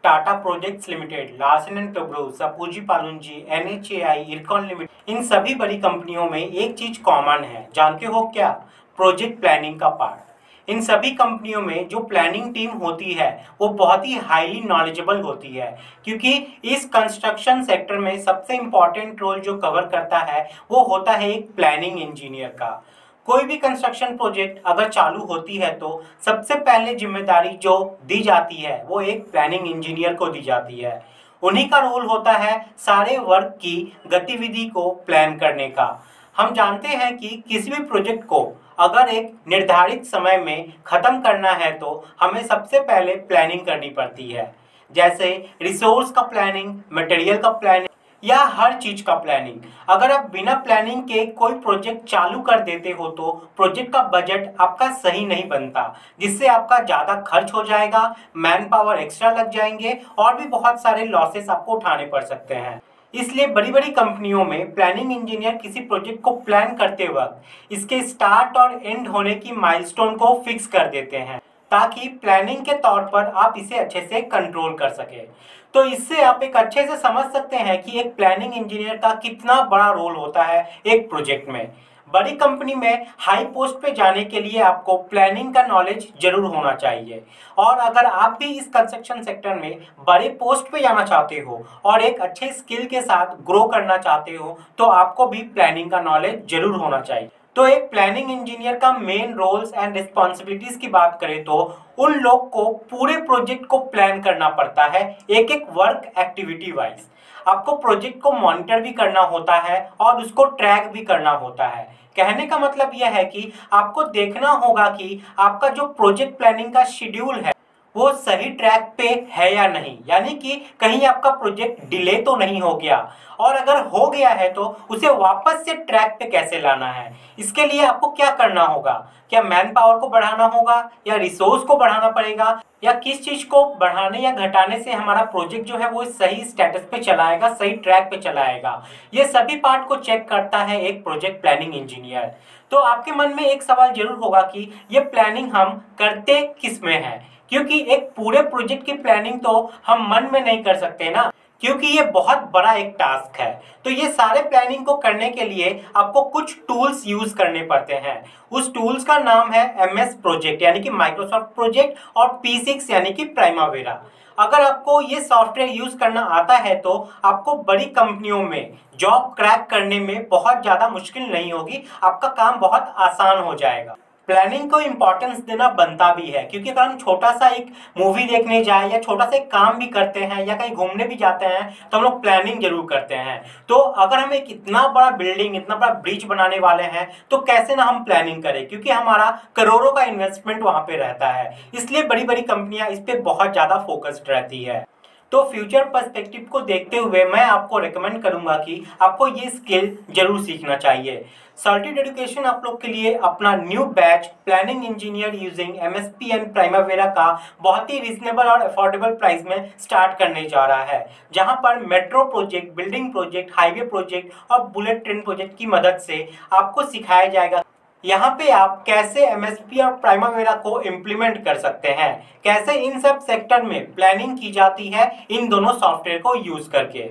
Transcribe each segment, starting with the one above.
Tata projects limited, Larsen and Toubro, Shapoorji Pallonji, NHAI, Ircon limited, इन सभी बड़ी कंपनियों में एक चीज कॉमन है, जानते हो क्या? प्रोजेक्ट प्लानिंग का पार्ट। इन सभी कंपनियों में जो प्लानिंग टीम होती है वो बहुत ही हाईली नॉलेजेबल होती है, क्योंकि इस कंस्ट्रक्शन सेक्टर में सबसे इम्पॉर्टेंट रोल जो कवर करता है वो होता है एक प्लानिंग इंजीनियर का। कोई भी कंस्ट्रक्शन प्रोजेक्ट अगर चालू होती है तो सबसे पहले जिम्मेदारी जो दी जाती है वो एक प्लानिंग इंजीनियर को दी जाती है। उन्हीं का रोल होता है सारे वर्क की गतिविधि को प्लान करने का। हम जानते हैं कि किसी भी प्रोजेक्ट को अगर एक निर्धारित समय में खत्म करना है तो हमें सबसे पहले प्लानिंग करनी पड़ती है, जैसे रिसोर्स का प्लानिंग, मटेरियल का प्लानिंग या हर चीज का प्लानिंग। अगर आप बिना प्लानिंग के कोई प्रोजेक्ट चालू कर देते हो तो प्रोजेक्ट का बजट आपका सही नहीं बनता, जिससे आपका ज़्यादा खर्च हो जाएगा, मैन पावर एक्स्ट्रा लग जाएंगे और भी बहुत सारे लॉसेस आपको उठाने पड़ सकते हैं। इसलिए बड़ी बड़ी कंपनियों में प्लानिंग इंजीनियर किसी प्रोजेक्ट को प्लान करते वक्त इसके स्टार्ट और एंड होने की माइलस्टोन को फिक्स कर देते हैं, ताकि प्लानिंग के तौर पर आप इसे अच्छे से कंट्रोल कर सके। तो इससे आप एक अच्छे से समझ सकते हैं कि एक प्लानिंग इंजीनियर का कितना बड़ा रोल होता है एक प्रोजेक्ट में। बड़ी कंपनी में हाई पोस्ट पे जाने के लिए आपको प्लानिंग का नॉलेज जरूर होना चाहिए, और अगर आप भी इस कंस्ट्रक्शन सेक्टर में बड़े पोस्ट पे जाना चाहते हो और एक अच्छे स्किल के साथ ग्रो करना चाहते हो तो आपको भी प्लानिंग का नॉलेज जरूर होना चाहिए। तो एक प्लानिंग इंजीनियर का मेन रोल्स एंड रिस्पॉन्सिबिलिटीज की बात करें तो उन लोग को पूरे प्रोजेक्ट को प्लान करना पड़ता है, एक एक वर्क एक्टिविटी वाइज। आपको प्रोजेक्ट को मॉनिटर भी करना होता है और उसको ट्रैक भी करना होता है। कहने का मतलब यह है कि आपको देखना होगा कि आपका जो प्रोजेक्ट प्लानिंग का शेड्यूल है वो सही ट्रैक पे है या नहीं, यानी कि कहीं आपका प्रोजेक्ट डिले तो नहीं हो गया, और अगर हो गया है तो उसे वापस से ट्रैक पे कैसे लाना है। इसके लिए आपको क्या करना होगा? क्या मैन पावर को बढ़ाना होगा या रिसोर्स को बढ़ाना पड़ेगा, या किस चीज को बढ़ाने या घटाने से हमारा प्रोजेक्ट जो है वो सही स्टेटस पे चलाएगा, सही ट्रैक पे चलाएगा। ये सभी पार्ट को चेक करता है एक प्रोजेक्ट प्लानिंग इंजीनियर। तो आपके मन में एक सवाल जरूर होगा कि ये प्लानिंग हम करते किस में है, क्योंकि एक पूरे प्रोजेक्ट की प्लानिंग तो हम मन में नहीं कर सकते ना, क्योंकि ये बहुत बड़ा एक टास्क है। तो ये सारे प्लानिंग को करने के लिए आपको कुछ टूल्स यूज करने पड़ते हैं। उस टूल्स का नाम है MS प्रोजेक्ट यानी कि माइक्रोसॉफ्ट प्रोजेक्ट, और P6 यानी कि प्राइमावेरा। अगर आपको ये सॉफ्टवेयर यूज करना आता है तो आपको बड़ी कंपनियों में जॉब क्रैक करने में बहुत ज़्यादा मुश्किल नहीं होगी, आपका काम बहुत आसान हो जाएगा। प्लानिंग को इम्पोर्टेंस देना बनता भी है, क्योंकि अगर हम छोटा सा एक मूवी देखने जाए या छोटा सा एक काम भी करते हैं या कहीं घूमने भी जाते हैं तो हम लोग प्लानिंग जरूर करते हैं। तो अगर हम एक इतना बड़ा बिल्डिंग, इतना बड़ा ब्रिज बनाने वाले हैं तो कैसे ना हम प्लानिंग करें, क्योंकि हमारा करोड़ों का इन्वेस्टमेंट वहाँ पे रहता है। इसलिए बड़ी बड़ी कंपनियां इस पर बहुत ज़्यादा फोकस्ड रहती है। तो फ्यूचर पर्सपेक्टिव को देखते हुए मैं आपको रेकमेंड करूंगा कि आपको ये स्किल जरूर सीखना चाहिए। सर्टिड एजुकेशन आप लोग के लिए अपना new batch planning engineer using MSP and Primavera का बहुत ही रीजनेबल और अफोर्डेबल प्राइस में स्टार्ट करने जा रहा है, जहां पर metro project, building project, highway project और बुलेट ट्रेन प्रोजेक्ट की मदद से आपको सिखाया जाएगा यहाँ पे आप कैसे MSP और प्राइमावेरा को इम्प्लीमेंट कर सकते हैं, कैसे इन सब सेक्टर में प्लानिंग की जाती है इन दोनों सॉफ्टवेयर को यूज करके।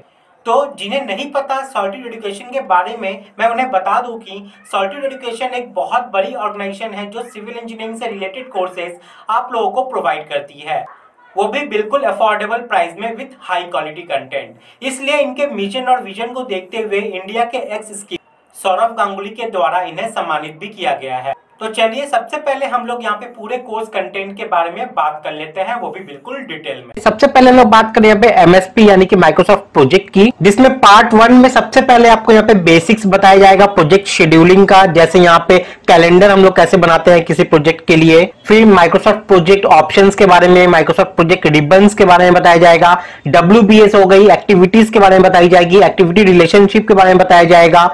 तो जिन्हें नहीं पता सर्टिड एजुकेशन के बारे में, मैं उन्हें बता दूं कि सर्टिड एजुकेशन एक बहुत बड़ी ऑर्गेनाइजेशन है जो सिविल इंजीनियरिंग से रिलेटेड कोर्सेज आप लोगों को प्रोवाइड करती है, वो भी बिल्कुल अफोर्डेबल प्राइस में विथ हाई क्वालिटी कंटेंट। इसलिए इनके मिशन और विजन को देखते हुए इंडिया के एक्स स्कीम सौरव गांगुली के द्वारा इन्हें सम्मानित भी किया गया है। तो चलिए सबसे पहले हम लोग यहाँ पे पूरे कोर्स कंटेंट के बारे में बात कर लेते हैं, वो भी बिल्कुल डिटेल में। सबसे पहले हम लोग बात करें यहाँ पे MSP यानी कि माइक्रोसॉफ्ट प्रोजेक्ट की, जिसमें पार्ट 1 में सबसे पहले आपको यहाँ पे बेसिक्स बताया जाएगा प्रोजेक्ट शेड्यूलिंग का, जैसे यहाँ पे कैलेंडर हम लोग कैसे बनाते हैं किसी प्रोजेक्ट के लिए। फिर माइक्रोसॉफ्ट प्रोजेक्ट ऑप्शंस के बारे में, माइक्रोसॉफ्ट प्रोजेक्ट रिबन्स के बारे में बताया जाएगा, WBS हो गई, एक्टिविटीज के बारे में बताई जाएगी, एक्टिविटी रिलेशनशिप के बारे में बताया जाएगा,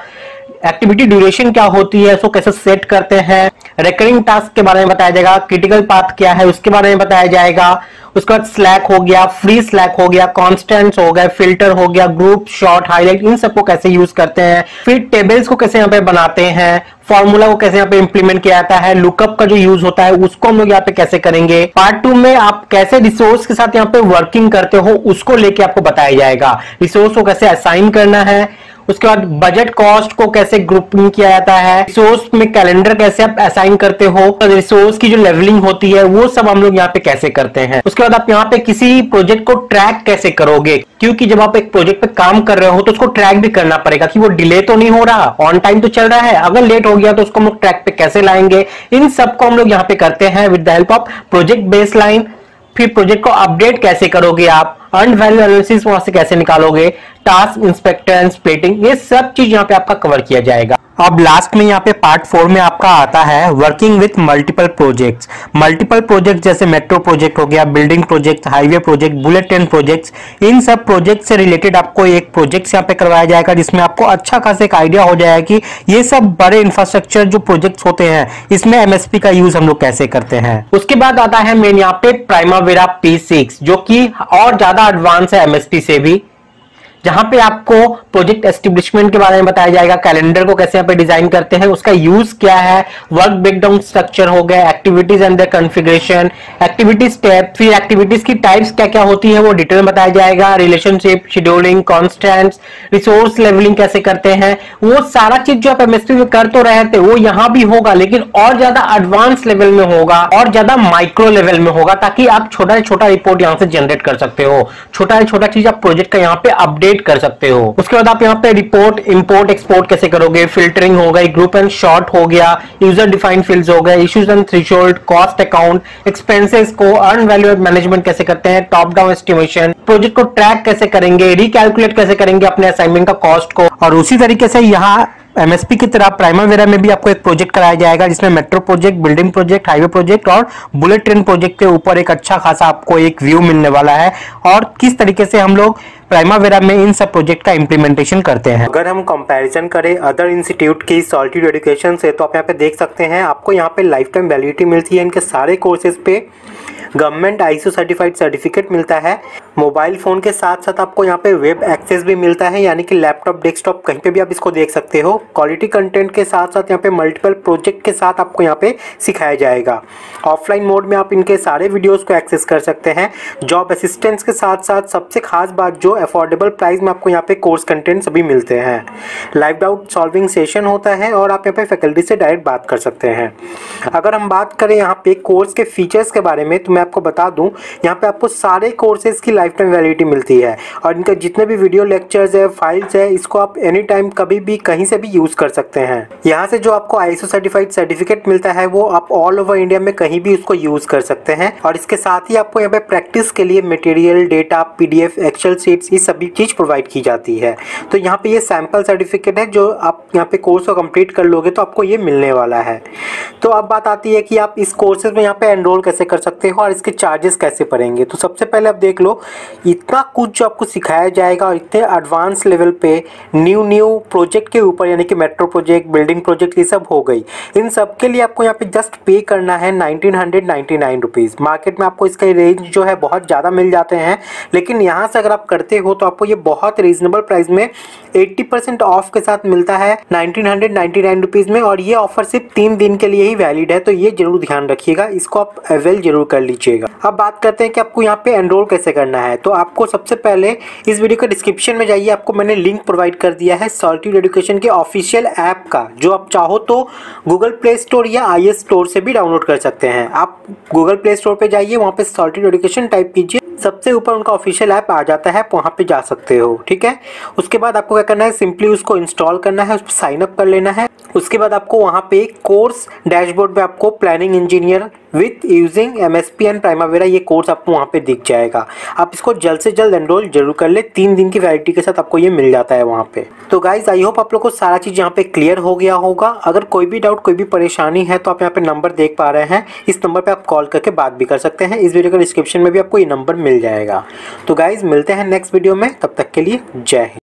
एक्टिविटी ड्यूरेशन क्या होती है, उसको कैसे सेट करते हैं, रिकरिंग टास्क के बारे में बताया जाएगा, क्रिटिकल पाथ क्या है उसके बारे में बताया जाएगा, उसके बाद स्लैक हो गया, फ्री स्लैक हो गया, कॉन्स्टेंट्स हो गए, फिल्टर हो गया, ग्रुप, शॉर्ट, हाईलाइट, इन सबको कैसे यूज करते हैं, फिर टेबल्स को कैसे यहाँ पे बनाते हैं, फॉर्मूला को कैसे यहाँ पे इंप्लीमेंट किया जाता है, लुकअप का जो यूज होता है उसको हम लोग यहाँ पे कैसे करेंगे। पार्ट 2 में आप कैसे रिसोर्स के साथ यहाँ पे वर्किंग करते हो उसको लेके आपको बताया जाएगा, रिसोर्स को कैसे असाइन करना है, उसके बाद बजट कॉस्ट को कैसे ग्रुपिंग किया जाता है, रिसोर्स में कैलेंडर कैसे आप असाइन करते हो, रिसोर्स की जो लेवलिंग होती है वो सब हम लोग यहाँ पे कैसे करते हैं। उसके बाद आप यहाँ पे किसी प्रोजेक्ट को ट्रैक कैसे करोगे, क्योंकि जब आप एक प्रोजेक्ट पे काम कर रहे हो तो उसको ट्रैक भी करना पड़ेगा कि वो डिले तो नहीं हो रहा, ऑन टाइम तो चल रहा है, अगर लेट हो गया तो उसको हम लोग ट्रैक पे कैसे लाएंगे। इन सबको हम लोग यहाँ पे करते हैं with the help of project baseline. फिर प्रोजेक्ट को अपडेट कैसे करोगे आप, अर्न वैल्यू एनालिसिस वहां से कैसे निकालोगे, टास्क इंस्पेक्टर एंड स्प्लिटिंग, ये सब चीज यहाँ पे आपका कवर किया जाएगा। अब लास्ट में यहाँ पे पार्ट 4 में आपका आता है working with multiple projects. Multiple project जैसे मेट्रो प्रोजेक्ट हो गया, building project, highway project, bullet train projects, इन सब प्रोजेक्ट से रिलेटेड आपको एक प्रोजेक्ट यहाँ पे करवाया जाएगा जिसमें आपको अच्छा खासा एक आइडिया हो जाएगा कि ये सब बड़े इंफ्रास्ट्रक्चर जो प्रोजेक्ट्स होते हैं इसमें एमएसपी का यूज हम लोग कैसे करते हैं। उसके बाद आता है मेन यहाँ पे प्राइमावेरा P6 जो कि और ज्यादा एडवांस है एमएसपी से भी, जहां पे आपको प्रोजेक्ट एस्टेब्लिशमेंट के बारे में बताया जाएगा, कैलेंडर को कैसे यहाँ पे डिजाइन करते हैं, उसका यूज क्या है, वर्क ब्रेकडाउन स्ट्रक्चर हो गया, activities and the configuration, activities step, फिर एक्टिविटीज की टाइप्स क्या क्या होती है वो डिटेल में बताया जाएगा, relationship, scheduling, constants, resource levelling कैसे करते हैं, वो सारा चीज जो आप एमएसपी में कर तो रहे थे वो यहाँ भी होगा, लेकिन और ज्यादा एडवांस लेवल में होगा और ज्यादा माइक्रो लेवल में होगा, ताकि आप छोटा से छोटा रिपोर्ट यहाँ से जनरेट कर सकते हो, छोटा से छोटा चीज आप प्रोजेक्ट का यहाँ पे अपडेट कर सकते हो। उसके बाद आप यहाँ पे रिपोर्ट इंपोर्ट एक्सपोर्ट कैसे करोगे, फिल्टरिंग हो गई, ग्रुप एंड शॉर्ट हो गया, यूजर डिफाइंड फील्ड्स हो गए, issues and threshold, cost account, expenses को अर्न वैल्यू मैनेजमेंट कैसे करते हैं, टॉप डाउन एस्टिमेशन, प्रोजेक्ट को ट्रैक कैसे करेंगे, रिकैलकुलेट कैसे करेंगे अपने असाइनमेंट का कॉस्ट को। और उसी तरीके से यहाँ एमएसपी की तरह प्राइमावेरा में भी आपको एक प्रोजेक्ट कराया जाएगा जिसमें metro project, building project, highway project और बुलेट ट्रेन प्रोजेक्ट के ऊपर एक अच्छा खासा आपको एक व्यू मिलने वाला है और किस तरीके से हम लोग प्राइमावेरा में इन सब प्रोजेक्ट का इंप्लीमेंटेशन करते हैं। अगर हम कंपैरिजन करें अदर इंस्टीट्यूट की सॉलिट्यूड एजुकेशन से तो आप यहाँ पे देख सकते हैं आपको यहाँ पे लाइफ टाइम वैलिडिटी मिलती है इनके सारे कोर्सेज पे, गवर्नमेंट ISO सर्टिफाइड सर्टिफिकेट मिलता है, मोबाइल फ़ोन के साथ साथ आपको यहाँ पे वेब एक्सेस भी मिलता है, यानी कि लैपटॉप, डेस्कटॉप कहीं पे भी आप इसको देख सकते हो। क्वालिटी कंटेंट के साथ साथ यहाँ पे मल्टीपल प्रोजेक्ट के साथ आपको यहाँ पे सिखाया जाएगा। ऑफलाइन मोड में आप इनके सारे वीडियोस को एक्सेस कर सकते हैं। जॉब असिस्टेंस के साथ साथ सबसे खास बात जो अफोर्डेबल प्राइस में आपको यहाँ पे कोर्स कंटेंट सभी मिलते हैं। लाइव डाउट सॉल्विंग सेशन होता है और आप यहाँ पे फैकल्टी से डायरेक्ट बात कर सकते हैं। अगर हम बात करें यहाँ पे कोर्स के फीचर्स के बारे में तो मैं आपको बता दूं यहाँ पे आपको सारे कोर्सेज की लाइफ टाइम वैलिडिटी मिलती है और इनका जितने भी वीडियो लेक्चर्स है, फाइल्स है, इसको आप एनी टाइम कभी भी कहीं से भी यूज कर सकते हैं। यहाँ से जो आपको ISO सर्टिफाइड सर्टिफिकेट मिलता है वो आप ऑल ओवर इंडिया में कहीं भी उसको यूज कर सकते हैं और इसके साथ ही आपको यहाँ पे प्रैक्टिस के लिए material, data, PDF, Excel sheets, ये सभी चीज प्रोवाइड की जाती है। तो यहाँ पे ये सैंपल सर्टिफिकेट है जो आप यहाँ पे कोर्स को कंप्लीट कर लोगे तो आपको ये मिलने वाला है। तो अब बात आती है कि आप इस कोर्सेज में यहाँ पे एनरोल कैसे कर सकते हो और इसके चार्जेस कैसे पड़ेंगे। तो सबसे पहले आप देख लो इतना कुछ जो आपको सिखाया जाएगा और इतने एडवांस लेवल पे न्यू प्रोजेक्ट के ऊपर, यानी कि मेट्रो प्रोजेक्ट, बिल्डिंग प्रोजेक्ट, ये सब हो गई। इन सब के लिए आपको यहाँ पे जस्ट पे करना है 1999 रुपीज़। मार्केट में आपको इसका रेंज जो है बहुत ज़्यादा मिल जाते हैं, लेकिन यहाँ से अगर आप करते हो तो आपको ये बहुत रीजनेबल प्राइस में 80% ऑफ के साथ मिलता है 1999 रुपीज़ में। और ये ऑफर सिर्फ 3 दिन के लिए ही वैलिड है, तो ये जरूर ध्यान रखिएगा, इसको आप अवेल जरूर कर लीजिएगा। अब बात करते हैं कि आपको यहाँ पे एनरोल कैसे करना है। तो आपको सबसे पहले इस वीडियो के डिस्क्रिप्शन में जाइए, आपको मैंने लिंक प्रोवाइड कर दिया है सॉलिट्यूड एजुकेशन के ऑफिशियल ऐप का, जो आप चाहो तो गूगल प्ले स्टोर या IS स्टोर से भी डाउनलोड कर सकते हैं। आप गूगल प्ले स्टोर पे जाइए, वहाँ पे सॉलिट्यूड एजुकेशन टाइप कीजिए, सबसे ऊपर उनका ऑफिशियल ऐप आ जाता है, वहाँ पे जा सकते हो। ठीक है, उसके बाद आपको क्या करना है, सिंपली उसको इंस्टॉल करना है, उस पर साइन अप कर लेना है। उसके बाद आपको वहाँ पे कोर्स डैशबोर्ड पे आपको planning engineer with using MSP and Primavera ये कोर्स आपको वहाँ पे दिख जाएगा। आप इसको जल्द से जल्द एनरोल जरूर कर ले, 3 दिन की वैलिडिटी के साथ आपको ये मिल जाता है वहाँ पे। तो गाइज आई होप आप लोग को सारा चीज़ यहाँ पे क्लियर हो गया होगा। अगर कोई भी डाउट, कोई भी परेशानी है तो आप यहाँ पे नंबर देख पा रहे हैं, इस नंबर पे आप कॉल करके बात भी कर सकते हैं। इस वीडियो के डिस्क्रिप्शन में भी आपको ये नंबर मिल जाएगा। तो गाइज मिलते हैं नेक्स्ट वीडियो में, तब तक के लिए जय हिंद।